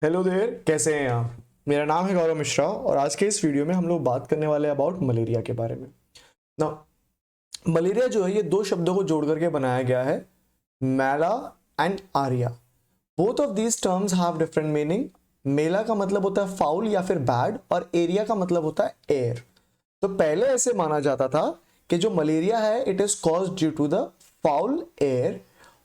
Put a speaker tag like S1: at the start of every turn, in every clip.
S1: Hello there, कैसे हैं आप। मेरा नाम है गौरव मिश्रा और आज के इस वीडियो में हम लोग बात करने वाले हैं अबाउट मलेरिया के बारे में ना। मलेरिया जो है ये दो शब्दों को जोड़ करके बनाया गया है, मैला एंड आरिया। Both of these terms have different meaning. मेला का मतलब होता है फाउल या फिर बैड और एरिया का मतलब होता है एयर। तो पहले ऐसे माना जाता था कि जो मलेरिया है it is caused due to the foul air,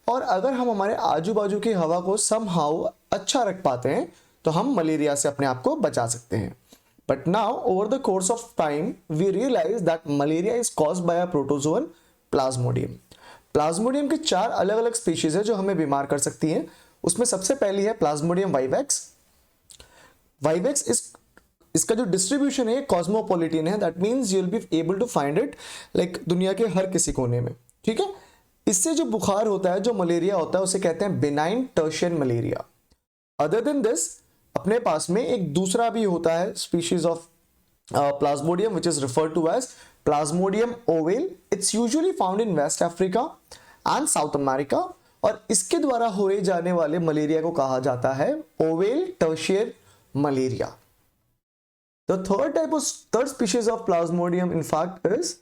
S1: और अगर हम हमारे आजू बाजू की हवा को समहाउ अच्छा रख पाते हैं तो हम मलेरिया से अपने आप को बचा सकते हैं। But now over the course of time we realise that malaria is caused by a protozoan plasmodium. Plasmodium के चार अलग अलग स्पीशीज है जो हमें बीमार कर सकती हैं। उसमें सबसे पहली है प्लाज्मोडियम वाइवेक्स। वाइवेक्स इस इसका जो डिस्ट्रीब्यूशन है कॉस्मोपॉलिटन है, that means you will be able to find it like दुनिया के हर किसी कोने में। ठीक है, इससे जो बुखार होता है, जो मलेरिया होता है, उसे कहते हैं benign tertian malaria. Other than this अपने पास में एक दूसरा भी होता है species of plasmodium which is referred to as plasmodium ovale. It's usually found in West Africa and South America, और इसके द्वारा होए जाने वाले मलेरिया को कहा जाता है oval tertiary malaria. The third species of Plasmodium in fact is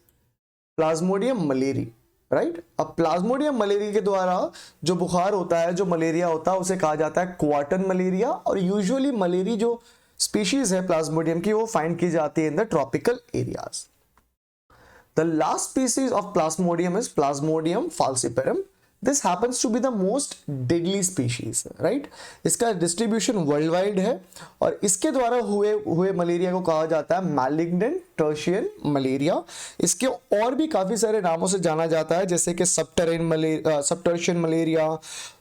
S1: Plasmodium malariae, right. अब प्लाज्मोडियम मलेरिया के द्वारा जो बुखार होता है, जो मलेरिया होता है, उसे कहा जाता है क्वार्टन मलेरिया। और यूजुअली मलेरिया जो स्पीशीज है प्लाज्मोडियम की वो फाइंड की जाती है in the tropical areas. The last species of plasmodium is plasmodium falciparum. This happens to be the most deadly species, right. इसका डिस्ट्रीब्यूशन वर्ल्ड वाइड है और इसके द्वारा हुए मलेरिया को कहा जाता है मैलिग्नेंट टर्शियन मलेरिया। इसके और भी काफी सारे नामों से जाना जाता है, जैसे कि सबटर्शियन मलेरिया,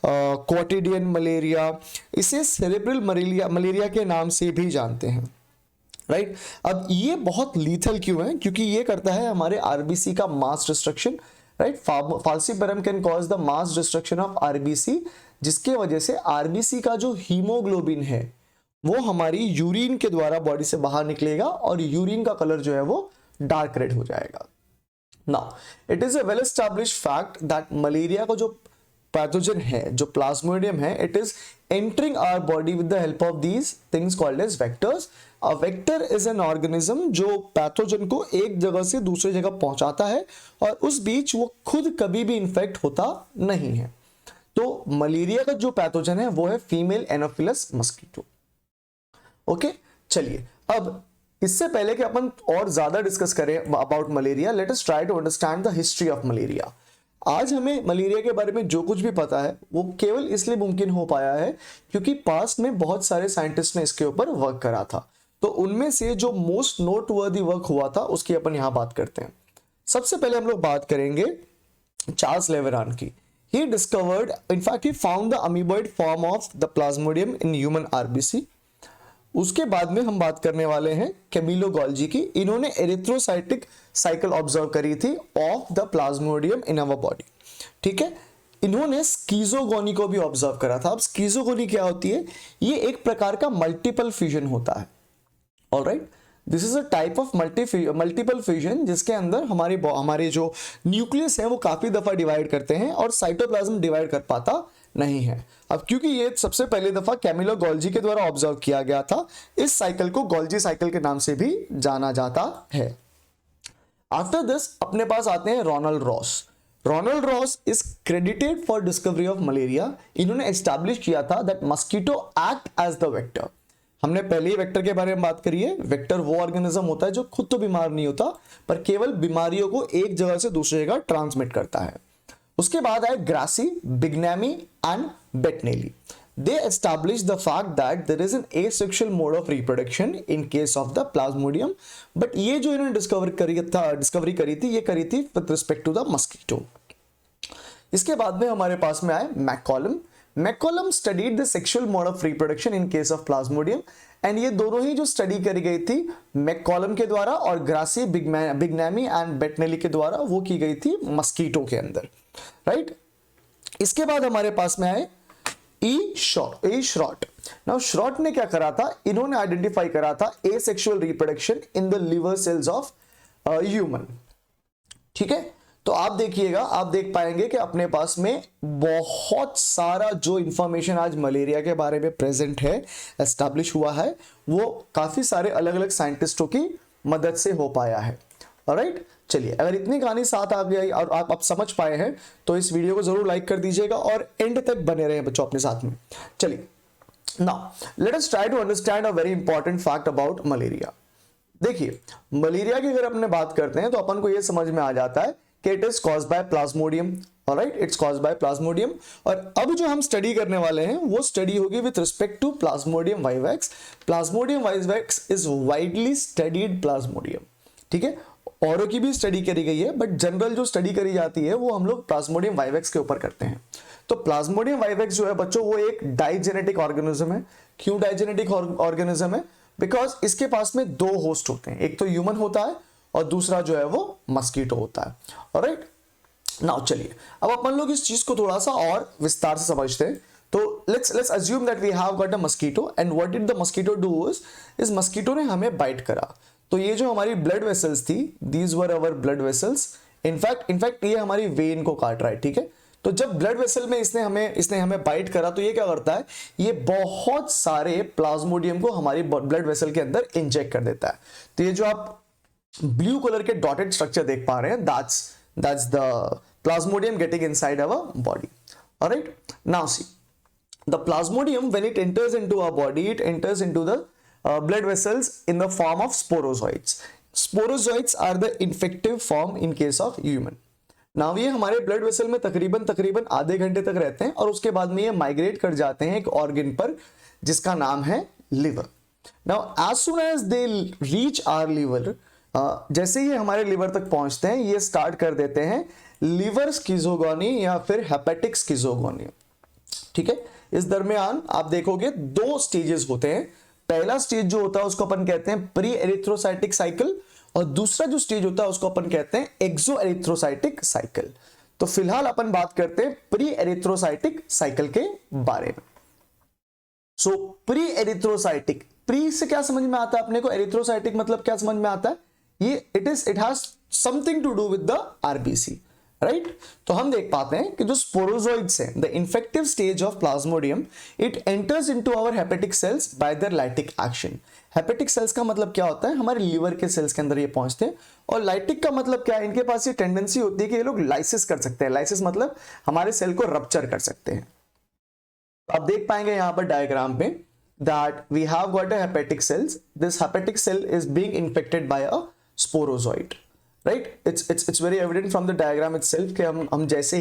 S1: क्वाटिडियन मलेरिया। इसे सेरेब्रल मलेरिया के नाम से भी जानते हैं, राइट। अब ये बहुत लीथल क्यों है? क्योंकि ये करता है हमारे आरबीसी का mass destruction, right. Falciparum can cause the mass destruction of RBC, जिसके वजह से आरबीसी का जो हीमोग्लोबिन है वो हमारी यूरिन के द्वारा बॉडी से बाहर निकलेगा और यूरिन का कलर जो है वो डार्क रेड हो जाएगा। Now it is a well established fact that malaria को जो पैथोजन है, जो प्लाज्मोडियम है, it is entering our body with the help of these things called as vectors. A vector is an organism जो pathogen को एक जगह से दूसरी जगह पहुंचाता है और उस बीच वो खुद कभी भी इन्फेक्ट होता नहीं है। तो मलेरिया का जो पैथोजन है वो है फीमेल एनोफिलस मस्कीटो। ओके, चलिए अब इससे पहले कि अपन और ज्यादा डिस्कस करें about malaria, let us try to understand the history of malaria. आज हमें मलेरिया के बारे में जो कुछ भी पता है वो केवल इसलिए मुमकिन हो पाया है क्योंकि पास्ट में बहुत सारे साइंटिस्ट ने इसके ऊपर वर्क करा था। तो उनमें से जो मोस्ट नोटवर्दी वर्क हुआ था उसकी अपन यहां बात करते हैं। सबसे पहले हम लोग बात करेंगे चार्ल्स लेवेरान की। He discovered, in fact he found the amoeboid form of the Plasmodium in human RBC. उसके बाद में हम बात करने वाले हैं कैमिलो गोल्जी की। इन्होंने एरिथ्रोसाइटिक साइकिल ऑब्जर्व करी थी of the Plasmodium in our body. ठीक है, इन्होंने स्कीजोगोनी को भी ऑब्जर्व करा था। अब स्कीजोगोनी क्या होती है? ये एक प्रकार का मल्टीपल फ्यूजन होता है। Alright, this is a type of multiple fusion जिसके अंदर हमारे जो न्यूक्लियस है वो काफी दफा डिवाइड करते हैं और साइटोप्लाज्म डिवाइड कर पाता नहीं है। अब क्योंकि ये सबसे पहली दफा कैमिलो गोल्जी के द्वारा ऑब्जर्व किया गया था, इस साइकिल को गोल्जी साइकिल के नाम से भी जाना जाता है। आफ्टर दिस अपने पास आते हैं Ronald Ross. Ronald Ross is credited for discovery of malaria. इन्होंने एस्टैब्लिश किया था that mosquito act as the vector. हमने पहले ही वेक्टर के बारे में बात करी है। वेक्टर वो ऑर्गेनिज्म होता है जो खुद तो बीमार नहीं होता पर केवल बीमारियों को एक जगह से दूसरी जगह ट्रांसमिट करता है। उसके बाद आए Grassi, Bignami and Bastianelli. They established the fact that there is an asexual mode of reproduction in case of the plasmodium, but ये जो इन्होंने डिस्कवरी करी थी ये करी थी with respect to the mosquito। इसके बाद में हमारे पास में आए McCallum. McCallum studied the sexual mode of reproduction in case of Plasmodium, and ये दोनों ही जो स्टडी करी गई थी मैककॉलम के द्वारा और ग्रासी, बिग्नामी एंड बेटनेली के द्वारा वो की गई थी मस्कीटो के अंदर, राइट। इसके बाद हमारे पास में आए ई श्रॉट। नाउ श्रॉट ने क्या करा था? इन्होंने आइडेंटिफाई करा था asexual reproduction in the liver sales of human. ठीक है, तो तो आप देखिएगा, आप देख पाएंगे कि अपने पास में बहुत सारा जो इंफॉर्मेशन आज मलेरिया के बारे में प्रेजेंट है, एस्टैब्लिश हुआ है, वो काफी सारे अलग अलग साइंटिस्टों की मदद से हो पाया है। ऑलराइट, चलिए, अगर इतनी कहानी साथ आ गई और आप समझ पाए हैं तो इस वीडियो को जरूर लाइक कर दीजिएगा और एंड तक बने रहे बच्चों अपने साथ में। चलिए, now let us try to understand a very important fact about malaria. देखिए, मलेरिया की अगर अपने बात करते हैं तो अपन को यह समझ में आ जाता है कि it is caused bye Plasmodium. Alright, it's caused by Plasmodium. और अब जो हम स्टडी करने वाले हैं वो स्टडी होगी with respect to plasmodium vivax. Plasmodium vivax is widely studied plasmodium, ठीक है। औरों की भी स्टडी करी गई है, बट जनरल जो स्टडी करी जाती है वो हम लोग प्लाज्मोडियम वाइवेक्स के ऊपर करते हैं। तो प्लाज्मोडियम वाइवेक्स जो है बच्चों, वो एक डाइजेनेटिक ऑर्गेनिज्म है। क्यों डाइजेनेटिक ऑर्गेनिज्म है? बिकॉज इसके पास में दो होस्ट होते हैं, एक तो ह्यूमन होता है और दूसरा जो है वो मस्कीटो होता है। ऑलराइट, नाउ चलिए, अब अपन लोग इस चीज को थोड़ा सा और विस्तार से समझते हैं। तो let's assume that we have got a mosquito and what did the mosquito do इस मस्कीटो ने हमें बाइट करा। तो ये जो हमारी ब्लड वेसल्स थी, these were our blood vessels. In fact ये हमारी वेन को काट रहा है, ठीक है। तो जब ब्लड वेसल में इसने हमें बाइट करा तो ये क्या करता है, ये बहुत सारे प्लाज्मोडियम को हमारी ब्लड वेसल के अंदर इंजेक्ट कर देता है। तो ये जो आप ब्लू कलर के डॉटेड स्ट्रक्चर देख पा रहे हैं, that's the plasmodium getting inside our body. Alright, now see the plasmodium, when it enters into our body, it enters into the blood vessels in the form of sporozoites. Sporozoites are the infective form in case of human. Now ये हमारे blood vessel में तकरीबन आधे घंटे तक रहते हैं और उसके बाद में ये माइग्रेट कर जाते हैं एक ऑर्गन पर जिसका नाम है liver. Now as soon as they reach our liver, जैसे ही हमारे लिवर तक पहुंचते हैं ये स्टार्ट कर देते हैं लिवर स्किज़ोगोनी या फिर हेपेटिक स्किज़ोगोनी, ठीक है। इस दरमियान आप देखोगे दो स्टेजेस होते हैं। पहला स्टेज जो होता है उसको अपन कहते हैं प्री एरिथ्रोसाइटिक साइकिल और दूसरा जो स्टेज होता है उसको अपन कहते हैं एक्सो एरिथ्रोसाइटिक साइकिल। तो फिलहाल अपन बात करते हैं प्री एरिथ्रोसाइटिक साइकिल के बारे में। सो प्री एरिथ्रोसाइटिक, प्री से क्या समझ में आता है अपने को, एरिथ्रोसाइटिक मतलब क्या समझ में आता है, ये it has something to do with the RBC, right. तो हम देख पाते हैं कि जो स्पोरोजोइड्स हैं, the infective stage of plasmodium, it enters into our hepatic cells by their lytic action. Hepatic cells का मतलब क्या होता है, हमारे लीवर के सेल्स के अंदर ये पहुंचते हैं। और लाइटिक का मतलब क्या है, इनके पास ये टेंडेंसी होती है कि ये लोग लाइसिस कर सकते हैं। लाइसिस मतलब हमारे सेल को रप्चर कर सकते हैं। तो आप देख पाएंगे यहां पर डायग्राम में that we have got a hepatic cells, this hepatic cell is being infected by a sporozoite, right. It's very evident from the diagram itself कि हम जैसे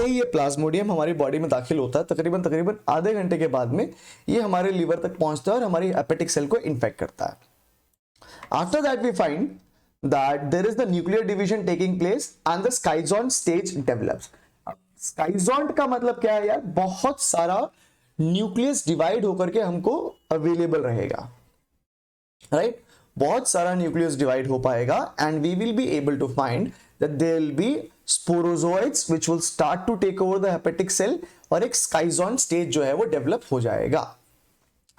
S1: ही ये प्लाज्मोडियम हमारी बॉडी में दाखिल होता है तकरीबन आधे घंटे के बाद में ये हमारे लीवर तक पहुंचता है और हमारी हेपेटिक सेल को इन्फेक्ट करता है। After that we find that there is the nuclear division taking place and the schizont stage develops. Schizont का मतलब क्या है यार, बहुत सारा न्यूक्लियस डिवाइड होकर के हमको अवेलेबल रहेगा, राइट। बहुत सारा न्यूक्लियस डिवाइड हो पाएगा and we will be able to find that there will be sporozoites which will start to take over the hepatic cell और एक स्काइजॉन्ट स्टेज जो है वो डेवलप हो जाएगा।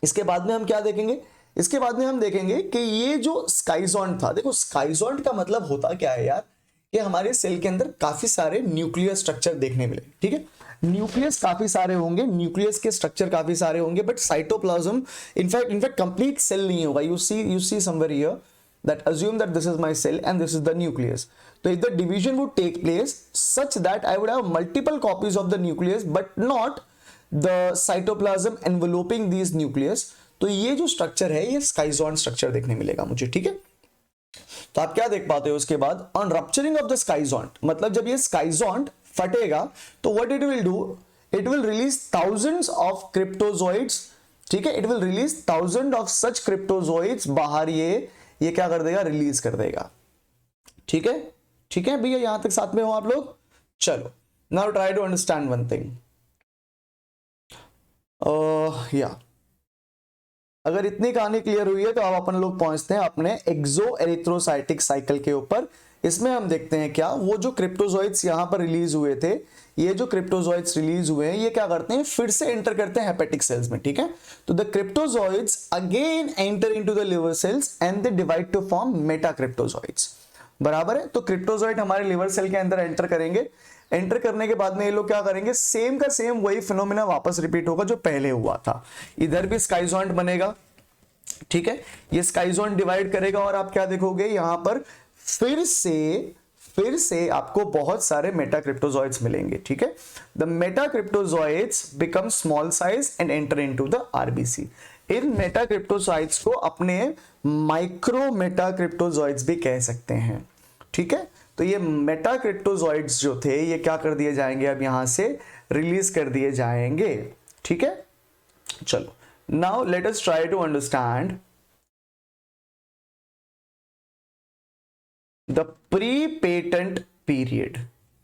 S1: इसके बाद में हम क्या देखेंगे, इसके बाद में हम देखेंगे कि ये जो स्काइजॉन्ट था, देखो स्काइजॉन्ट का मतलब होता क्या है यार, कि हमारे सेल के अंदर काफी सारे न्यूक्लियर स्ट्रक्चर देखने मिले, ठीक है। न्यूक्लियस काफी सारे होंगे, न्यूक्लियस के स्ट्रक्चर काफी सारे होंगे, but cytoplasm in fact complete cell नहीं होगा। You see somewhere here that assume that this is my cell and this is the nucleus. So if the division would take place such that I would have multiple copies of the nucleus but not the cytoplasm enveloping these nucleus, तो ये जो structure है ये स्काइजॉन्ट structure देखने मिलेगा मुझे, ठीक है। तो आप क्या देख पाते हो उसके बाद, on rupturing of the schizont, मतलब जब ये स्काइजॉन्ट फटेगा तो what it will do, it will release thousands of cryptozoites, ठीक है। It will release thousand of such cryptozoites बाहर ये क्या कर देगा, रिलीज कर देगा, ठीक है। ठीक है भैया, यहां तक साथ में हो आप लोग। चलो now try to understand one thing. या अगर इतनी कहानी क्लियर हुई है तो अब अपन लोग पहुंचते हैं अपने एक्सो एरिथ्रोसाइटिक साइकिल के ऊपर। इसमें हम देखते हैं क्या, वो जो क्रिप्टोजोइड्स यहां पर रिलीज हुए थे, ये जो क्रिप्टोजोइड्स रिलीज हुए हैं ये क्या करते हैं, फिर से एंटर करते हैं हेपेटिक सेल्स में, ठीक है। तो the cryptozoites again enter into the liver cells and they divide to form meta cryptozoites. बराबर है। तो क्रिप्टोजॉइट हमारे लिवर सेल के अंदर एंटर करेंगे, एंटर करने के बाद में ये लोग क्या करेंगे, सेम का सेम वही फिनोमिना वापस रिपीट होगा जो पहले हुआ था। इधर भी स्काइजॉइंट बनेगा, ठीक है, ये स्काइजॉइंट डिवाइड करेगा और आप क्या देखोगे यहां पर फिर से आपको बहुत सारे मेटाक्रिप्टोजॉइड्स मिलेंगे, ठीक है। The metacryptozoites become small size and enter into the RBC. इन मेटाक्रिप्टोजॉइड्स को अपने माइक्रो मेटाक्रिप्टोजॉइड्स भी कह सकते हैं, ठीक है। तो ये मेटाक्रिप्टोजॉइड्स जो थे ये क्या कर दिए जाएंगे, अब यहां से रिलीज कर दिए जाएंगे, ठीक है। चलो, now let us try to understand the pre-patent period,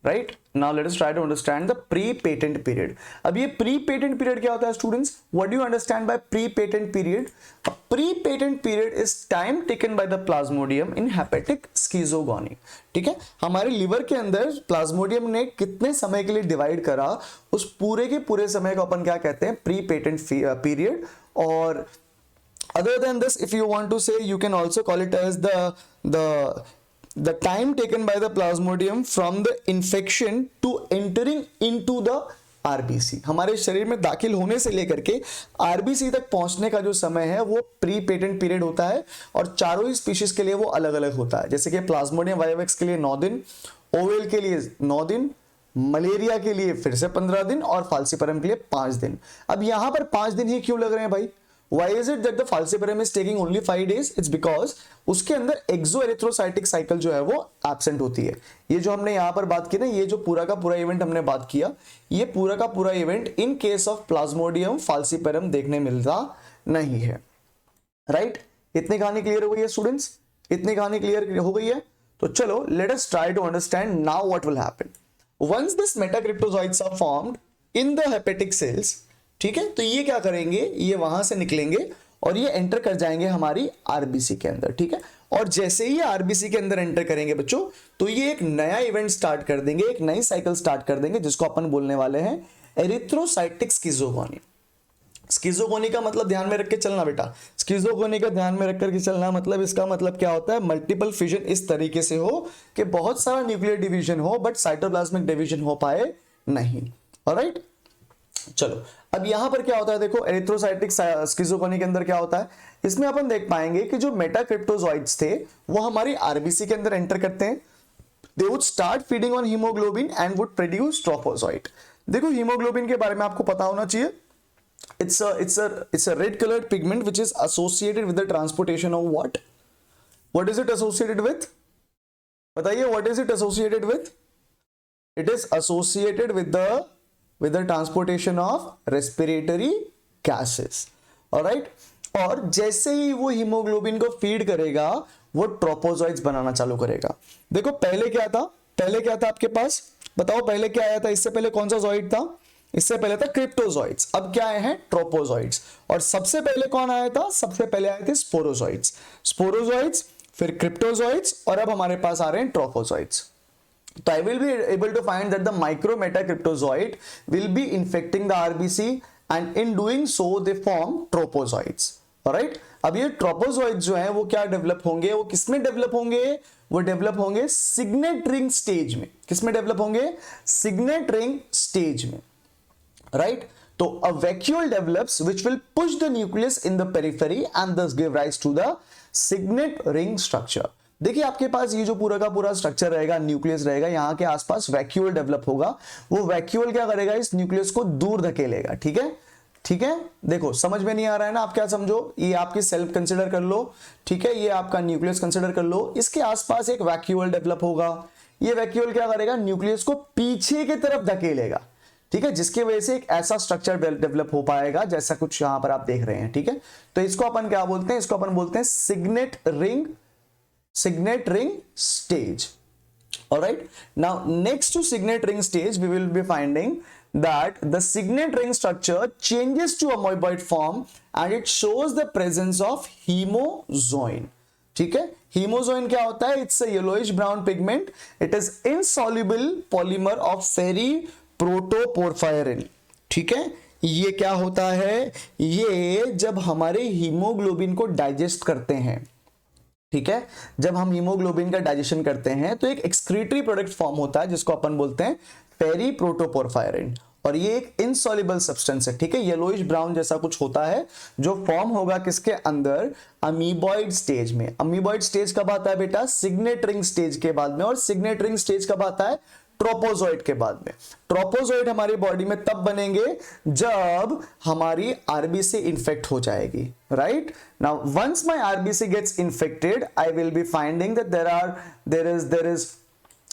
S1: right? Now let us try to understand the pre-patent period. अब ये pre-patent period क्या होता है students? What do you understand by pre-patent period? A pre-patent period is time taken by the plasmodium in hepatic schizogony. ठीक है, हमारे liver के अंदर प्लाज्मोडियम ने कितने समय के लिए डिवाइड करा, उस पूरे के पूरे समय को अपन क्या कहते हैं, pre-patent period. और other than this, if you want to say, you can also call it as the time taken by the plasmodium from the infection to entering into the RBC. हमारे शरीर में दाखिल होने से लेकर के आरबीसी तक पहुंचने का जो समय है वो प्री पेटेंट पीरियड होता है, और चारों ही स्पीशीज के लिए वो अलग अलग होता है। जैसे कि प्लाज्मोडियम वाइवेक्स के लिए 9 दिन, ओवेल के लिए 9 दिन, मलेरिया के लिए फिर से 15 दिन और फाल्सीपरम के लिए 5 दिन। अब यहां पर 5 दिन ही क्यों लग रहे हैं भाई? Why is it that the falciparum is taking only 5 days? It's because उसके अंदर एक्सोएरिथ्रोसाइटिक साइकिल जो है वो एब्सेंट होती है। ये जो हमने यहाँ पर बात की ना, ये जो पूरा का पूरा इवेंट हमने बात किया, ये पूरा का पूरा event in case of Plasmodium falciparum देखने मिलता नहीं है, राइट? इतनी कहानी क्लियर हो गई है स्टूडेंट्स? इतनी कहानी क्लियर हो गई है? तो चलो let us try to understand now what will happen once this metacryptozoites are formed in the hepatic cells, ठीक है। तो ये क्या करेंगे, ये वहां से निकलेंगे और ये एंटर कर जाएंगे हमारी आरबीसी के अंदर, ठीक है। और जैसे ही आरबीसी के अंदर एंटर करेंगे बच्चों, तो ये एक नया इवेंट स्टार्ट कर देंगे, एक नई साइकिल स्टार्ट कर देंगे, जिसको अपन बोलने वाले हैं एरिथ्रोसाइटिक स्किज़ोगोनी। स्किज़ोगोनी का मतलब ध्यान में रख के चलना बेटा, स्किज़ोगोनी का ध्यान में रख करके चलना, मतलब इसका मतलब क्या होता है, मल्टीपल फिजन इस तरीके से हो कि बहुत सारा न्यूक्लियर डिवीजन हो बट साइटोप्लाज्मिक डिवीजन हो पाए नहीं। ऑलराइट, चलो अब यहां पर क्या होता है, देखो एरिथ्रोसाइटिक स्किज़ोगोनी के अंदर क्या होता है, इसमें अपन देख पाएंगे कि जो मेटाक्रिप्टोजॉइड्स थे वो हमारी आरबीसी के अंदर एंटर करते हैं। They would start feeding on haemoglobin and would produce trophozoite. देखो हीमोग्लोबिन के बारे में आपको पता होना चाहिए, it's a red colored pigment which is associated with the transportation of what is it associated with? बताइए, what is it associated with? It is associated with the transportation of respiratory gases, alright? और जैसे ही वो haemoglobin को feed करेगा वो ट्रोपोजॉइट्स बनाना चालू करेगा। देखो पहले क्या था आपके पास, बताओ पहले क्या आया था, इससे पहले कौन सा जॉइड था? इससे पहले था क्रिप्टोजॉइड्स, अब क्या आए हैं ट्रोपोजॉइड्स। और सबसे पहले कौन आया था? सबसे पहले आए थे स्पोरोजॉइड्स, फिर क्रिप्टोजॉइड्स, और अब हमारे पास आ रहे हैं ट्रोपोजॉइड्स। तो I will be able to find that the micrometacryptozoid will be infecting the RBC and in doing so they form tropozoites. Alright? अब ये ट्रोपोजॉइड्स जो हैं वो क्या डेवलप होंगे, वो किसमें डेवलप होंगे? वो डेवलप होंगे सिग्नेट रिंग स्टेज में। किसमें डेवलप होंगे? सिग्नेट रिंग स्टेज में, राइट? तो a vacuole develops which will push the nucleus in the periphery and thus give rise to the signet ring structure. देखिए आपके पास ये जो पूरा का पूरा स्ट्रक्चर रहेगा, न्यूक्लियस रहेगा, यहाँ के आसपास वैक्यूल डेवलप होगा। वो वैक्यूल क्या करेगा, इस न्यूक्लियस को दूर धकेलेगा, ठीक है? ठीक है, देखो समझ में नहीं आ रहा है ना, आप क्या समझो, ये आपकी सेल्फ कंसिडर कर लो, ठीक है, ये आपका न्यूक्लियस कंसिडर कर लो, इसके आसपास एक वैक्यूल डेवलप होगा। ये वैक्यूल क्या करेगा, न्यूक्लियस को पीछे की तरफ धकेलेगा, ठीक है, जिसकी वजह से एक ऐसा स्ट्रक्चर डेवलप हो पाएगा जैसा कुछ यहां पर आप देख रहे हैं, ठीक है। तो इसको अपन क्या बोलते हैं, इसको अपन बोलते हैं signet ring stage. All right, now next to signet ring stage we will be finding that the signet ring structure changes to amoeboid form and it shows the presence of hemozoin. ठीक है, hemozoin क्या होता है? It's a yellowish brown pigment. It is insoluble polymer of ferriprotoporphyrin. ठीक है, ये क्या होता है, ये जब हमारे हीमोग्लोबिन को डाइजेस्ट करते हैं, ठीक है। जब हम हीमोग्लोबिन का डाइजेशन करते हैं तो एक एक्सक्रीटरी प्रोडक्ट फॉर्म होता है जिसको अपन बोलते हैं पेरीप्रोटोपोरफायरिन, और ये एक इनसॉल्युबल सब्सटेंस है, ठीक है, येलोइश ब्राउन जैसा कुछ होता है जो फॉर्म होगा किसके अंदर, अमीबॉइड स्टेज में। अमीबॉइड स्टेज कब आता है बेटा, सिग्नेट रिंग स्टेज के बाद में, और सिग्नेट रिंग स्टेज कब आता है, ट्रोपोजोइड के बाद में। ट्रोपोजोइड हमारी बॉडी में तब बनेंगे जब हमारी आरबीसी इन्फेक्ट हो जाएगी, right. Now once my RBC gets infected I will be finding that there is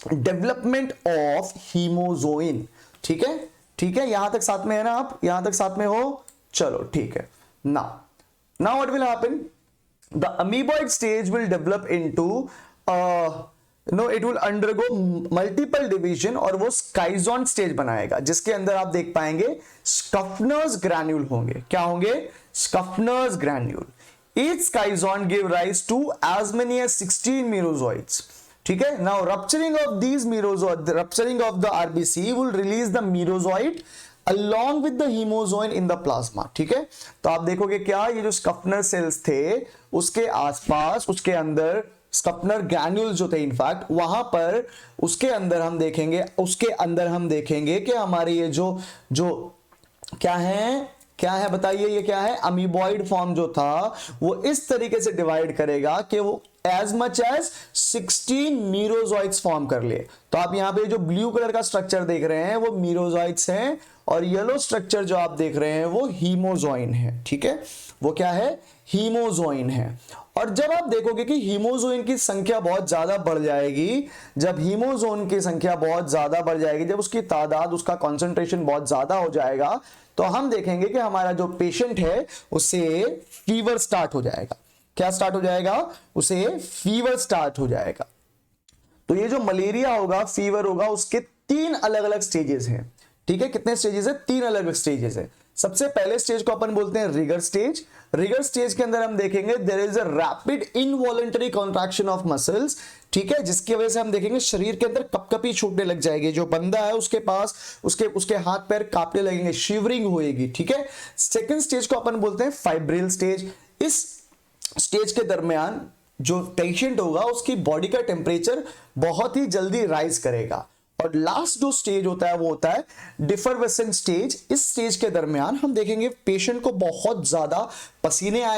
S1: development of haemozoin, ठीक है, ठीक है, यहां तक साथ में है ना, आप यहां तक साथ में हो, चलो ठीक है। Now what will happen, the amoeboid stage will develop into it will undergo multiple division, और वो स्काइजॉन स्टेज बनाएगा जिसके अंदर आप देख पाएंगे स्कफ्नर्स ग्रैन्यूल होंगे। क्या होंगे, Schuffner's granule. Each schizont give rise to as many as 16 merozoites, ठीक है। Now rupturing of these merozoite, rupturing of the RBC will release the merozoite along with the hemozoin in the plasma, ठीक है। तो आप देखोगे क्या, ये जो स्कफ्नर सेल्स थे उसके आसपास, उसके अंदर स्कफ्नर ग्रैन्यूल्स जो थे इनफैक्ट वहां पर, उसके अंदर हम देखेंगे कि हमारे ये जो क्या है बताइए, ये क्या है, अमीबॉइड फॉर्म जो था वो इस तरीके से डिवाइड करेगा कि वो as much as 16 merozoites form कर ले। तो आप यहां पे जो ब्लू कलर का स्ट्रक्चर देख रहे हैं वो मीरोजॉइड्स हैं, और येलो स्ट्रक्चर जो आप देख रहे हैं वो हीमोजोइन है, ठीक है, वो क्या है, हीमोजोइन है। और जब आप देखोगे कि हीमोजोइन की संख्या बहुत ज्यादा बढ़ जाएगी, जब हीमोजोइन की संख्या बहुत ज्यादा बढ़ जाएगी, जब उसकी तादाद, उसका कॉन्सेंट्रेशन बहुत ज्यादा हो जाएगा, तो हम देखेंगे कि हमारा जो पेशेंट है उसे फीवर स्टार्ट हो जाएगा। क्या स्टार्ट हो जाएगा, उसे फीवर स्टार्ट हो जाएगा। तो ये जो मलेरिया होगा, फीवर होगा, उसके 3 अलग अलग स्टेजेस हैं, ठीक है। कितने स्टेजेस है, 3 अलग अलग स्टेजेस है। सबसे पहले स्टेज को अपन बोलते हैं रिगर स्टेज। रिगर स्टेज के अंदर हम देखेंगे there is a rapid involuntary contraction of muscles, ठीक है, जिसकी वजह से हम देखेंगे शरीर के अंदर कपकपी छूटने लग जाएगी। जो बंदा है उसके पास उसके हाथ पैर कांपने लगेंगे, शिवरिंग होएगी, ठीक है। सेकंड स्टेज को अपन बोलते हैं फाइब्रिल स्टेज। इस स्टेज के दरमियान जो पेशेंट होगा उसकी बॉडी का टेम्परेचर बहुत ही जल्दी राइज करेगा। और लास्ट जो स्टेज होता है वो होता है डिफरवेसेंट स्टेज। इस स्टेज के दरमियान हम देखेंगे पेशेंट को बहुत ज्यादा पसीना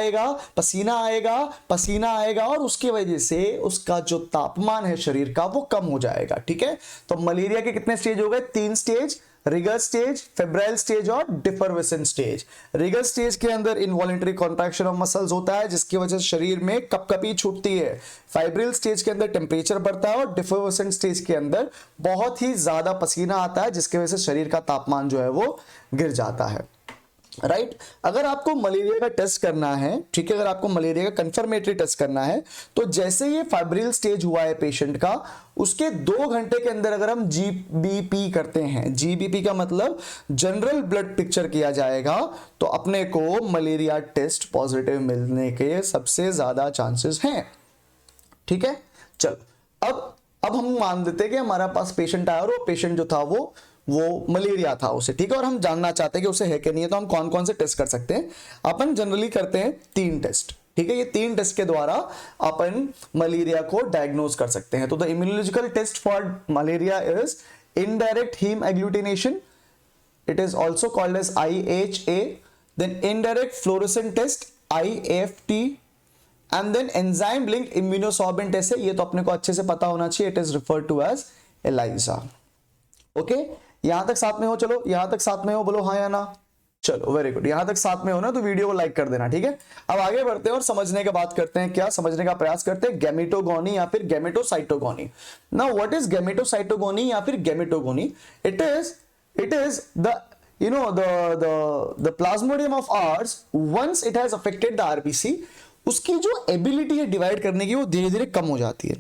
S1: आएगा और उसकी वजह से उसका जो तापमान है शरीर का वो कम हो जाएगा, ठीक है। तो मलेरिया के कितने स्टेज हो गए, 3 stage, rigor stage, febrile stage और डिफरवेसेंट स्टेज। रिगर स्टेज के अंदर इनवॉलंटरी कॉन्ट्रैक्शन ऑफ मसल्स होता है जिसकी वजह से शरीर में कपकपी छूटती है। फाइब्रिल स्टेज के अंदर टेम्परेचर बढ़ता है और डिफरवेसेंट स्टेज के अंदर बहुत ही ज्यादा पसीना आता है जिसकी वजह से शरीर का तापमान जो है वो गिर जाता है, राइट। अगर आपको मलेरिया का टेस्ट करना है, ठीक है, अगर आपको मलेरिया का कंफर्मेटरी टेस्ट करना है तो जैसे ये फाइब्रिल स्टेज हुआ है पेशेंट का, उसके 2 घंटे के अंदर अगर हम जीबीपी करते हैं, जीबीपी का मतलब जनरल ब्लड पिक्चर किया जाएगा, तो अपने को मलेरिया टेस्ट पॉजिटिव मिलने के सबसे ज्यादा चांसेस हैं, ठीक है। चलो अब हम मान देते हैं कि हमारा पास पेशेंट आया और वो पेशेंट जो था वो मलेरिया था उसे, ठीक है, और हम जानना चाहते हैं कि उसे है कि नहीं है। तो हम कौन कौन से टेस्ट कर सकते हैं, अपन जनरली करते हैं 3 टेस्ट, ठीक है। ये 3 टेस्ट के द्वारा अपन मलेरिया को डायग्नोज कर सकते हैं। तो the immunological test for malaria is indirect haemagglutination, it is also called as IHA, then indirect fluorescent test IFT, and then enzyme linked immunosorbent test है, ये तो अपने को अच्छे से पता होना चाहिए, it is referred to as ELISA। Okay, यहां तक साथ में हो, चलो यहां तक साथ में हो, बोलो हाँ या ना, चलो वेरी गुड। यहां तक साथ में हो ना तो वीडियो को लाइक कर देना, ठीक है। अब आगे बढ़ते हैं और समझने का बात करते हैं, क्या समझने का प्रयास करते हैं, गैमेटोगोनी या फिर gametocytogony. Now what is gametocytogony या फिर gametogony, it is the plasmodium of ours once it has affected the RBC, उसकी जो एबिलिटी है डिवाइड करने की वो धीरे धीरे कम हो जाती है,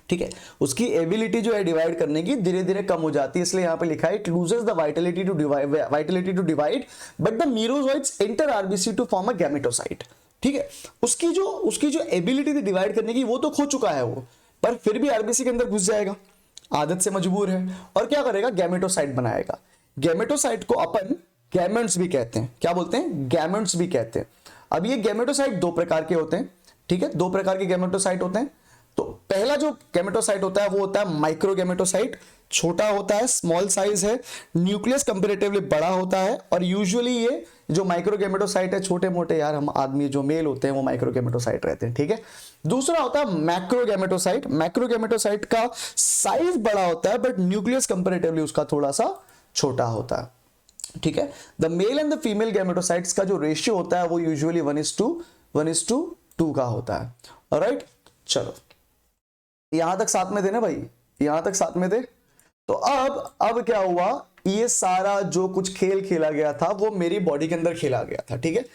S1: ठीक है। उसकी एबिलिटी जो है डिवाइड करने की धीरे धीरे कम हो जाती है, इसलिए यहां पे लिखा है it loses the vitality to divide but the merozoites enter RBC to form a gametocyte, ठीक है। उसकी जो एबिलिटी थी डिवाइड करने की वो तो खो चुका है वो, पर फिर भी आरबीसी के अंदर घुस जाएगा, आदत से मजबूर है, और क्या करेगा, गैमेटोसाइट बनाएगा। गैमेटोसाइट को अपन गैमेट्स भी कहते हैं, क्या बोलते हैं, गैमेट्स भी कहते हैं। अब ये गैमेटोसाइट 2 प्रकार के होते हैं, ठीक है, दो प्रकार के गैमेटोसाइट होते हैं। तो पहला जो गैमेटोसाइट होता है वो होता है माइक्रो गैमेटोसाइट, छोटा होता है, स्मॉल साइज है, न्यूक्लियस कंपैरेटिवली बड़ा होता है, और यूजुअली ये जो माइक्रो गैमेटोसाइट है, छोटे मोटे यार हम आदमी जो मेल होते हैं वो माइक्रो गैमेटोसाइट रहते हैं, ठीक है। दूसरा होता है मैक्रो गैमेटोसाइट। मैक्रो गैमेटोसाइट का साइज बड़ा होता है बट न्यूक्लियस कंपैरेटिवली उसका थोड़ा सा छोटा होता है, ठीक है। The male and the female gametocytes का जो रेशियो होता है वो यूजुअली 1:2 का होता है। ऑलराइट, चलो यहां तक साथ में देना भाई, यहां तक साथ में दे। तो अब क्या हुआ, ये सारा जो कुछ खेल खेला गया था वो मेरी बॉडी के अंदर खेला गया था, ठीक है।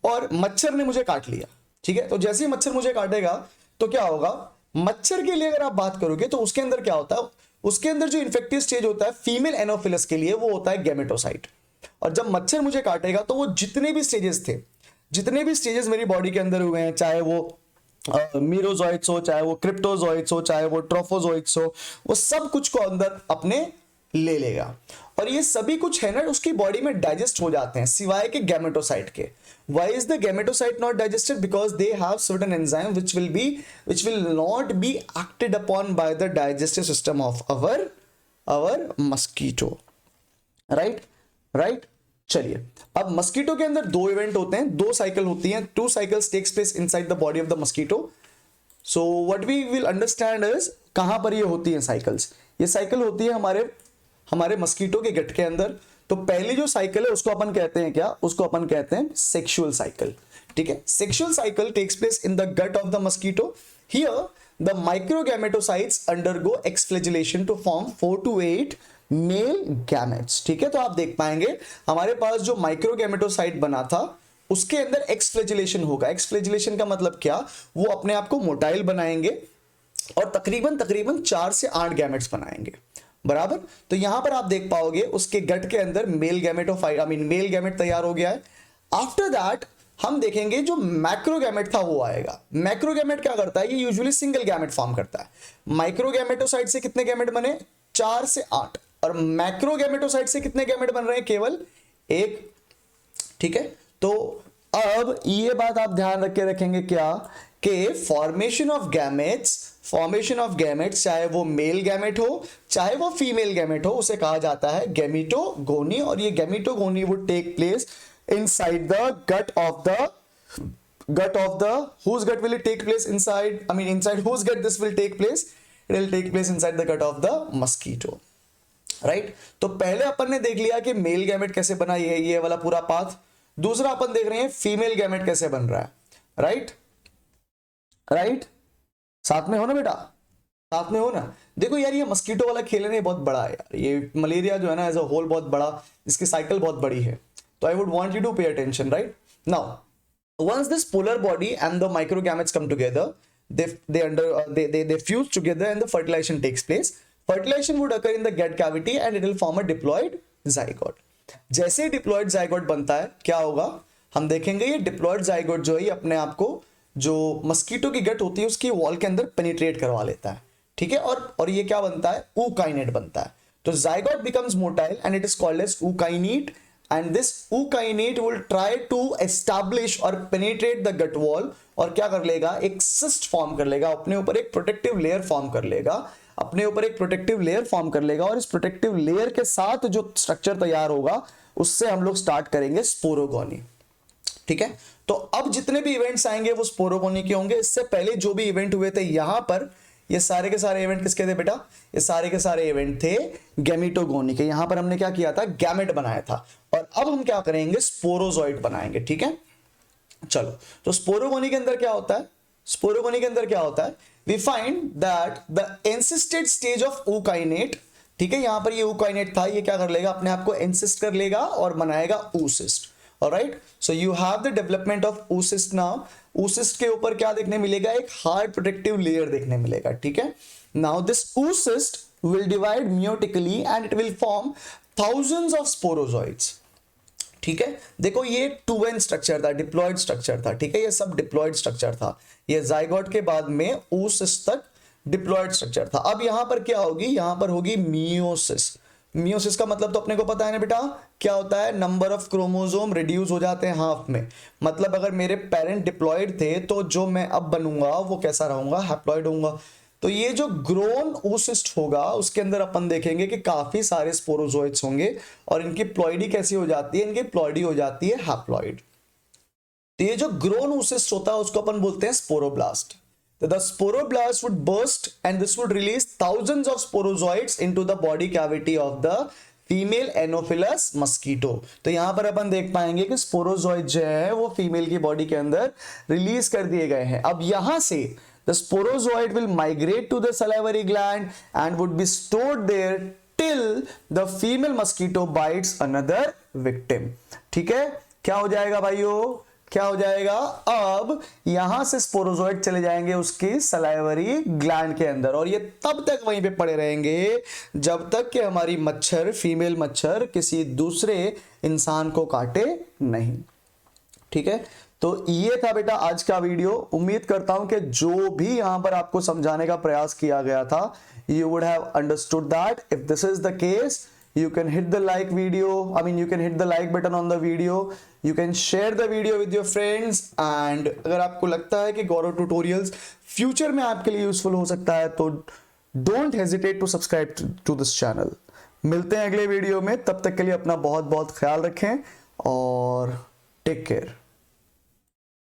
S1: और मच्छर ने मुझे काट लिया, ठीक है। तो जैसे ही मच्छर मुझे काटेगा तो क्या होगा, मच्छर के लिए अगर आप बात करोगे तो उसके अंदर क्या होता है, उसके अंदर जो इन्फेक्टिव स्टेज होता है फीमेल एनोफिलस के लिए वो होता है गैमेटोसाइट। और जब मच्छर मुझे काटेगा तो वो जितने भी स्टेजेस थे, जितने भी स्टेजेस मेरी बॉडी के अंदर हुए हैं, चाहे वो मीरोजोइट्स हो, चाहे वो क्रिप्टोजोइट्स हो, चाहे वो ट्रोफोजोइट्स हो, वो सब कुछ को अंदर अपने ले लेगा। और ये सभी कुछ है ना उसकी बॉडी में डाइजेस्ट हो जाते हैं सिवाय के गैमेटोसाइट के। Why is the gametocyte not digested? Because they have certain enzyme which will not be acted upon by the digestive system of our mosquito. right? चलिए, अब मस्कीटो के अंदर दो इवेंट होते हैं, दो साइकिल होती हैं, 2 cycles takes place inside the body of the mosquito. So what we will understand is कहां पर ये होती हैं साइकिल्स। ये साइकिल होती है हमारे मस्कीटो के गट के अंदर। तो पहली जो साइकिल है उसको अपन कहते हैं क्या, उसको अपन कहते हैं सेक्सुअल साइकिल, ठीक है। Sexual cycle takes place in the gut of the mosquito. Here the microgametocytes undergo exflagellation to form 4 to 8 male gametes, ठीक है। तो आप देख पाएंगे हमारे पास जो माइक्रोगैमेटोसाइट बना था उसके अंदर एक्सफ्लैजिलेशन होगा। एक्सफ्लैजिलेशन का मतलब क्या, वो अपने आप को मोटाइल बनाएंगे और तकरीबन 4 से 8 गैमेट्स बनाएंगे, बराबर। तो यहां पर आप देख पाओगे उसके गट के अंदर मेल गैमेट तैयार हो गया है। आफ्टर दैट हम देखेंगे जो मैक्रोगैमेट था वो आएगा। मैक्रोगैमेट क्या करता है, ये यूजुअली सिंगल गैमेट फॉर्म करता है। माइक्रोगैमेटोसाइट से कितने गैमेट बने, 4 से 8, और मैक्रोगैमेटोसाइट से कितने गैमेट बन रहे हैं, केवल 1, ठीक है। तो अब ये बात आप ध्यान रख के रखेंगे क्या, कि फॉर्मेशन ऑफ गैमेट्स चाहे वो मेल गैमेट हो चाहे वो फीमेल गैमेट हो, उसे कहा जाता है गैमेटोगोनी। और ये gametogony would take place inside the gut of the whose gut will it take place inside, inside whose gut this will take place, it will take place inside the gut of the mosquito, right? तो पहले अपन ने देख लिया कि male gamete कैसे बना, ये वाला पूरा पाथ। दूसरा अपन देख रहे हैं फीमेल गैमेट कैसे बन रहा है, राइट। साथ में हो ना बेटा, साथ में हो ना। देखो यार ये मस्कीटो वाला खेल है बहुत बड़ा है यार, ये मलेरिया जो है ना एज अ होल बहुत बड़ा, इसकी साइकिल बहुत बड़ी है। तो I would want you to pay attention, right now. Once this polar body and the microgametes come together, they fuse together and the fertilization takes place. Fertilization would occur in the gut cavity and it will form a diploid zygote. जैसे diploid zygote बनता है क्या होगा, हम देखेंगे ये diploid zygote जो है अपने आप को जो मस्कीटो की गट होती है उसकी वॉल के अंदर पेनिट्रेट करवा लेता है, ठीक है। और ये क्या बनता है, ऊकाइनेट बनता है। तो zygote becomes motile and it is called as ookinete, and this ookinete will try to establish और पेनिट्रेट द गट वॉल, और क्या कर लेगा, एक सिस्ट फॉर्म कर लेगा, अपने ऊपर एक प्रोटेक्टिव लेयर फॉर्म कर लेगा, और इस प्रोटेक्टिव लेयर के साथ जो स्ट्रक्चर तैयार होगा उससे हम लोग स्टार्ट करेंगे स्पोरोगोनी, ठीक है। तो अब जितने भी इवेंट्स आएंगे वो स्पोरोगोनी के होंगे। इससे पहले जो भी इवेंट हुए थे यहां पर, ये सारे के सारे इवेंट किसके थे बेटा, ये सारे के सारे इवेंट थे गैमेटोगोनी के। यहां पर हमने क्या किया था, गैमेट बनाया था, और अब हम क्या करेंगे, स्पोरोजोइट बनाएंगे, ठीक है। चलो, तो स्पोरोगोनी के अंदर क्या होता है, we find that the encysted stage of ookinete, ठीक है। यहां पर ये ookinete था, ये क्या कर लेगा, अपने आप को एंसिस्ट कर लेगा और बनाएगा oocyst, alright। so you have the development of oocyst now। oocyst के ऊपर क्या देखने मिलेगा, एक हार्ड प्रोटेक्टिव लेयर देखने मिलेगा, ठीक है। now this oocyst will divide meiotically and it will form thousands of sporozoids, ठीक है। देखो ये 2n स्ट्रक्चर था, डिप्लॉयड स्ट्रक्चर था, ठीक है। ये सब डिप्लॉयड स्ट्रक्चर था, ये जाइगोट के बाद में oocyst तक डिप्लॉयड स्ट्रक्चर था। अब यहां पर क्या होगी, यहां पर होगी मियोसिस। मियोसिस का मतलब तो अपने को पता है ना बेटा, क्या होता है, नंबर ऑफ क्रोमोसोम रिड्यूस हो जाते हैं हाफ में। मतलब अगर मेरे पेरेंट डिप्लॉयड थे तो जो मैं अब बनूंगा वो कैसा रहूंगा, हैप्लॉयड होऊंगा। तो ये जो ग्रोन oocyst होगा उसके अंदर अपन देखेंगे कि काफी सारे स्पोरोजोइट्स होंगे और इनकी प्लॉइडी कैसी हो जाती है, इनकी प्लॉइडी हो जाती है हैप्लॉइड। तो ये जो ग्रोन oocyst होता है उसको अपन बोलते हैं स्पोरोब्लास्ट। The sporoblast would burst and this would release thousands of sporozoites into the body cavity of the female Anopheles mosquito. तो यहां पर अपन देख पाएंगे कि स्पोरोजोइड जो है वो फीमेल की बॉडी के अंदर रिलीज कर दिए गए हैं। अब यहां से the sporozoite will migrate to the salivary gland and would be stored there till the female mosquito bites another victim. ठीक है, क्या हो जाएगा भाइयों, क्या हो जाएगा, अब यहां से स्पोरोजोइड चले जाएंगे उसकी सलाइवरी ग्लैंड के अंदर और ये तब तक वहीं पे पड़े रहेंगे जब तक कि हमारी मच्छर, फीमेल मच्छर किसी दूसरे इंसान को काटे नहीं। ठीक है, तो ये था बेटा आज का वीडियो। उम्मीद करता हूं कि जो भी यहां पर आपको समझाने का प्रयास किया गया था, you would have understood that. If this is the case, you can hit the like video, you can hit the like button on the video, you can share the video with your friends, and अगर आपको लगता है कि गौरव tutorials future में आपके लिए useful हो सकता है तो don't hesitate to subscribe to this channel. मिलते हैं अगले वीडियो में, तब तक के लिए अपना बहुत बहुत ख्याल रखें और टेक केयर।